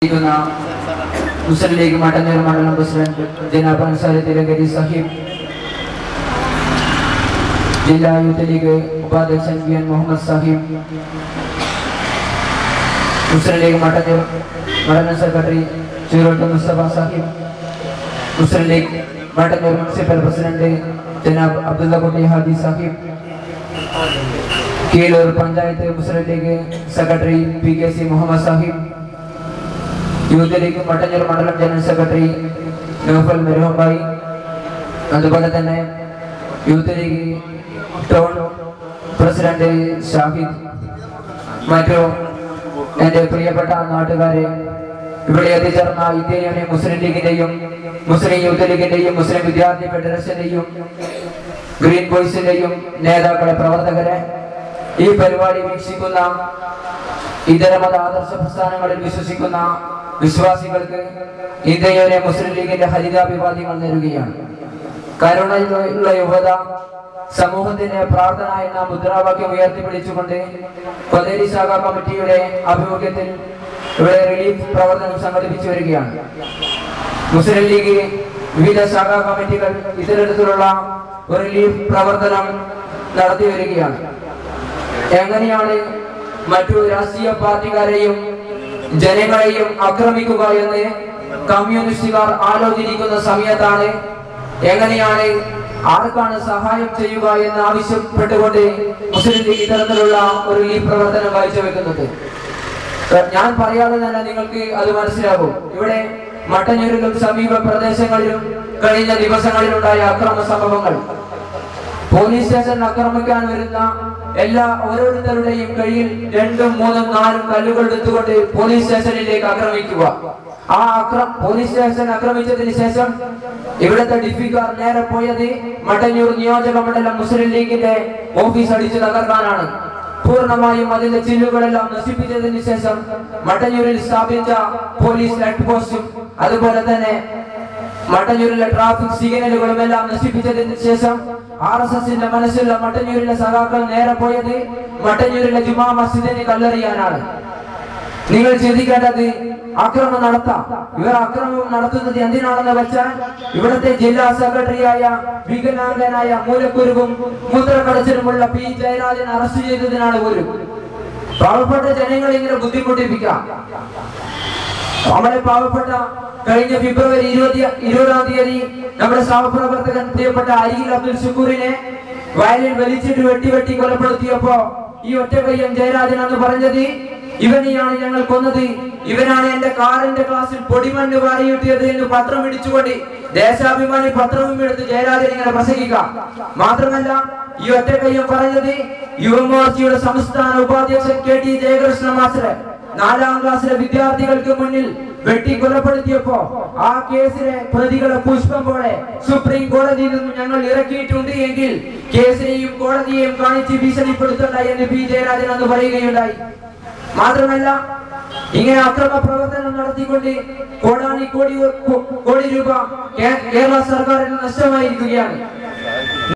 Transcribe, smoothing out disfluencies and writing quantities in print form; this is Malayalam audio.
मुस्लिम लीग मटनेर मंडलम प्रेसिडेंट जनाब अंसारी तिलंगरी साहिब, जिला यूथ लीग उपाध्यक्ष BN Mohammed sahib, Muslim League Mattanur मंडल secretary Churot Mustafa sahib, Muslim League Mattanur municipal president जनाब Abdulla Koti Hadi sahib, Keloor panchayat Muslim League secretary PKC Mohammed sahib, Youth League Mattanur മണ്ഡലം ജനറൽ സെക്രട്ടറി നൗഫൽ മെഹ്റൂം ഭായി, അതുപോലെ തന്നെ Youth League town president Shahid, മറ്റു എൻ്റെ പ്രിയപ്പെട്ട നാട്ടുകാരെ, ഇവിടെ എത്തിച്ചേർന്ന ഇന്ത്യൻ യൂണിയൻ മുസ്ലിം ലീഗിന്റെയും മുസ്ലിം യൂത്ത് ലീഗിന്റെയും മുസ്ലിം വിദ്യാർത്ഥി ഫെഡറേഷന്റെയും ഗ്രീൻ ബോയ്സിന്റെയും നേതാക്കളെ, പ്രവർത്തകരെ, ഈ പരിപാടി വീക്ഷിക്കുന്ന ഇതര മത ആദർശ പ്രസ്ഥാനങ്ങളിൽ വിശ്വസിക്കുന്ന വിശ്വാസികൾക്ക് ഇന്ത്യൻ യൂണിയൻ മുസ്ലിം ലീഗിന്റെ ഹരിതാഭിവാദ്യങ്ങൾ നേരുകയാണ്. കരുണയുള്ള യുവത സമൂഹത്തിന്റെ പ്രാർത്ഥന എന്ന മുദ്രാവാക്യം ഉയർത്തിപ്പിടിച്ചുകൊണ്ട് കൊതേരി ശാഖാ കമ്മിറ്റിയുടെ ആഭിമുഖ്യത്തിൽ ഇവിടെ റിലീഫ് പ്രവർത്തനം സംഘടിപ്പിച്ചു വരികയാണ്. മുസ്ലിം ലീഗ് വിവിധ ശാഖാ കമ്മിറ്റികൾ ഇത്തരത്തിലുള്ള ഒരു റിലീഫ് പ്രവർത്തനം നടത്തി വരികയാണ്. എങ്ങനെയാണ് മറ്റു രാഷ്ട്രീയ പാർട്ടിക്കാരെയും ജനങ്ങളെയും ആക്രമിക്കുക എന്ന് കമ്മ്യൂണിസ്റ്റുകാർ ആലോചിക്കുന്ന സമയത്താണ് എങ്ങനെയാണ് ആർക്കാണ് സഹായം ചെയ്യുക എന്ന് ആവശ്യപ്പെട്ടുകൊണ്ട് മുസ്ലിം ലീഗ് ഇത്തരത്തിലുള്ള ഒരു ഈ പ്രവർത്തനം കാഴ്ചവെക്കുന്നത്. ഞാൻ പറയാതെ തന്നെ നിങ്ങൾക്ക് അത് മനസ്സിലാകും. ഇവിടെ മട്ടന്നൂരിലും സമീപ പ്രദേശങ്ങളിലും കഴിഞ്ഞ ദിവസങ്ങളിലുണ്ടായ അക്രമ സംഭവങ്ങൾ, പോലീസ് സ്റ്റേഷൻ ആക്രമിക്കാൻ വരുന്ന ഓരോരുത്തരുടെയും കയ്യിൽ 2, 3, 4 കല്ലുകൾ എടുത്തുകൊണ്ട് പോലീസ് സ്റ്റേഷനിലേക്ക് ആക്രമിക്കുക. പോലീസ് സ്റ്റേഷൻ ആക്രമിച്ചതിന് ശേഷം ഇവിടുത്തെ ഡിഫിക്കാർ നേരെ പോയത് മട്ടന്നൂർ നിയോജക മണ്ഡലം മുസ്ലിം ലീഗിന്റെ ഓഫീസ് അടിച്ചു തകർക്കാനാണ്. പൂർണ്ണമായും അതിന്റെ ചില്ലുകളെല്ലാം നശിപ്പിച്ചതിന് ശേഷം മട്ടന്നൂരിൽ സ്ഥാപിച്ച പോലീസ് ഹെഡ് പോസ്റ്റും അതുപോലെ തന്നെ മട്ടന്നൂരിലെ ട്രാഫിക് സിഗ്നലുകളും എല്ലാം നശിപ്പിച്ചതിന് ശേഷം RSSന്റെ മനസ്സിലുള്ള മട്ടന്നൂരിലെ സഖാക്കൾ നേരെ പോയത് മട്ടന്നൂരിലെ ജുമാ മസ്ജിദിന് കല്ലെറിയാനാണ്. നിങ്ങൾ ചിന്തിക്കേണ്ടത്, ആക്രമണം നടത്താം. ഇവർ ആക്രമണം നടത്തുന്നത് എന്തിനാണെന്ന് വെച്ചാൽ ഇവിടുത്തെ ജില്ലാ സെക്രട്ടറിയായ വികലാംഗനായ മൂലക്കുരുവും മൂത്രക്കടച്ചിലുമുള്ള P. ജയരാജനെ അറസ്റ്റ് ചെയ്തതിനാണ് പോലും. പാവപ്പെട്ട ജനങ്ങളെ ഇങ്ങനെ ബുദ്ധിമുട്ടിപ്പിക്കാം. നമ്മുടെ പാവപ്പെട്ട കഴിഞ്ഞ ഫെബ്രുവരി 20-ാം തീയതി നമ്മുടെ സഹപ്രവർത്തകൻ പ്രിയപ്പെട്ട അരികിൽ അബ്ദുൽ ഷുക്കൂറിനെ വയലിൽ വലിച്ചിട്ട് വെട്ടി കൊലപ്പെടുത്തിയപ്പോ ഈ ഒറ്റക്കയ്യൻ ജയരാജൻ എന്ന് പറഞ്ഞത്, ഇവനെയാണ് ഞങ്ങൾ കൊന്നത്, ഇവനാണ് എന്റെ കാറിന്റെ ക്ലാസ്സിൽ പൊടിമണ്ണ് വാരിയിട്ടിയത് എന്ന് പത്രം ഇടിച്ചുകൊണ്ട് ദേശാഭിമാനി പത്രവും എടുത്ത് ജയരാജൻ ഇങ്ങനെ പ്രസംഗിക്കാം. മാത്രമല്ല ഈ ഒറ്റക്കയ്യൻ പറഞ്ഞത് യുവമോർച്ചയുടെ സംസ്ഥാന ഉപാധ്യക്ഷൻ KT ജയകൃഷ്ണ മാസ്റ്ററെ 4ാം ക്ലാസ്സിലെ വിദ്യാർത്ഥികൾക്ക് മുന്നിൽ വെട്ടി കൊലപ്പെടുത്തിയപ്പോ ആ കേസിലെ പ്രതികളെ പുഷ്പം പോലെ സുപ്രീം കോടതിയിൽ നിന്നും ഞങ്ങൾ ഇറക്കിയിട്ടുണ്ട് എങ്കിൽ കേസിനെയും കോടതിയെയും കാണിച്ച് ഭീഷണിപ്പെടുത്തണ്ട എന്ന് P. ജയരാജൻ എന്ന് പറയുകയുണ്ടായി. മാത്രമല്ല ഇങ്ങനെ അക്രമ പ്രവർത്തനം നടത്തിക്കൊണ്ട് കോടി രൂപ കേരള സർക്കാരിന് നഷ്ടമായിരിക്കുകയാണ്.